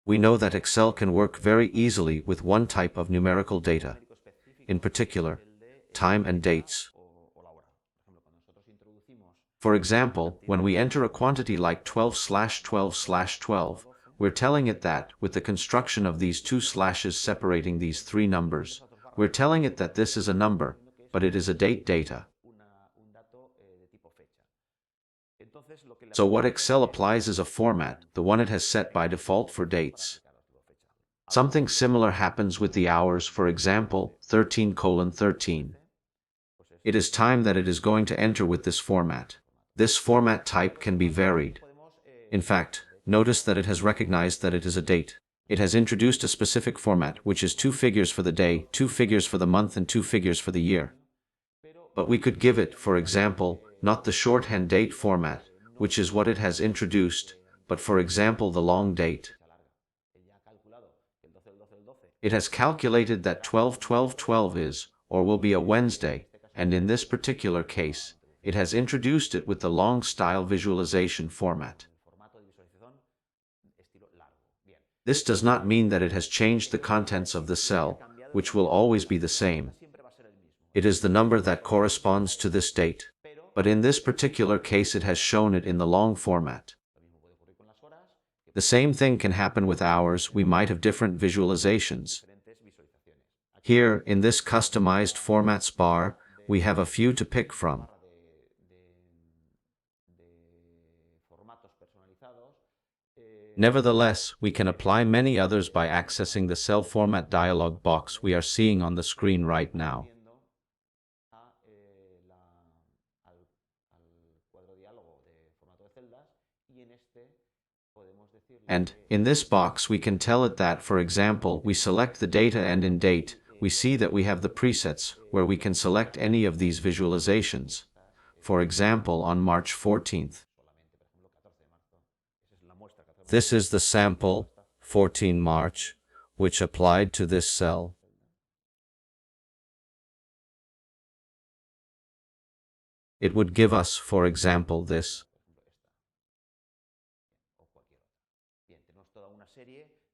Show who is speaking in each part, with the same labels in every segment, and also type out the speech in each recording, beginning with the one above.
Speaker 1: We know that Excel can work very easily with one type of numerical data, in particular, time and dates. For example, when we enter a quantity like 12/12/12, we're telling it that, with the construction of these two slashes separating these three numbers, we're telling it that this is a number, but it is a date data. So what Excel applies is a format, the one it has set by default for dates. Something similar happens with the hours, for example, 13:13. It is time that it is going to enter with this format. This format type can be varied. In fact, notice that it has recognized that it is a date. It has introduced a specific format, which is 2 figures for the day, 2 figures for the month, and 2 figures for the year. But we could give it, for example, not the shorthand date format, which is what it has introduced, but for example the long date. It has calculated that 12/12/12 is, or will be a Wednesday, and in this particular case, it has introduced it with the long style visualization format. This does not mean that it has changed the contents of the cell, which will always be the same. It is the number that corresponds to this date. But in this particular case it has shown it in the long format. The same thing can happen with hours. We might have different visualizations. Here, in this customized formats bar, we have a few to pick from. Nevertheless, we can apply many others by accessing the cell format dialog box we are seeing on the screen right now. And, in this box we can tell it that, for example, we select the data and in date, we see that we have the presets, where we can select any of these visualizations. For example, on March 14th. This is the sample, 14 March, which applied to this cell. It would give us, for example, this.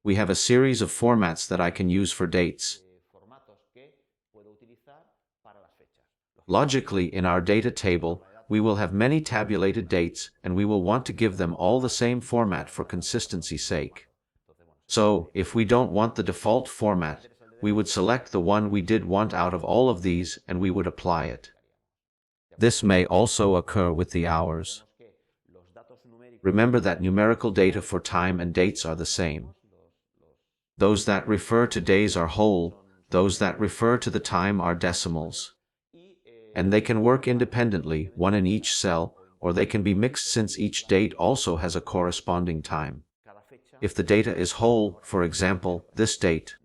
Speaker 1: We have a series of formats that I can use for dates. Logically, in our data table, we will have many tabulated dates, and we will want to give them all the same format for consistency's sake. So, if we don't want the default format, we would select the one we did want out of all of these, and we would apply it. This may also occur with the hours. Remember that numerical data for time and dates are the same. Those that refer to days are whole, those that refer to the time are decimals. And they can work independently, one in each cell, or they can be mixed since each date also has a corresponding time. If the data is whole, for example, this date,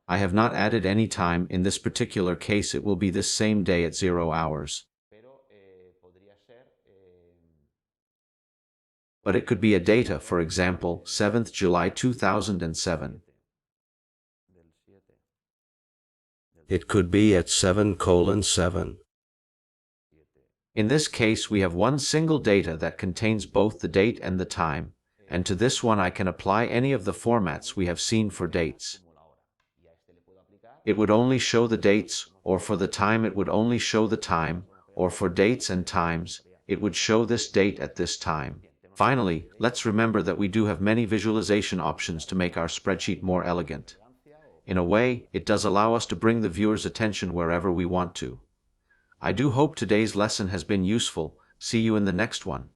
Speaker 1: I have not added any time. In this particular case it will be this same day at 0 hours. But it could be a data, for example, 7th July 2007. It could be at 7:7. In this case we have one single data that contains both the date and the time, and to this one I can apply any of the formats we have seen for dates. It would only show the dates, or for the time it would only show the time, or for dates and times, it would show this date at this time. Finally, let's remember that we do have many visualization options to make our spreadsheet more elegant. In a way, it does allow us to bring the viewer's attention wherever we want to. I do hope today's lesson has been useful. See you in the next one.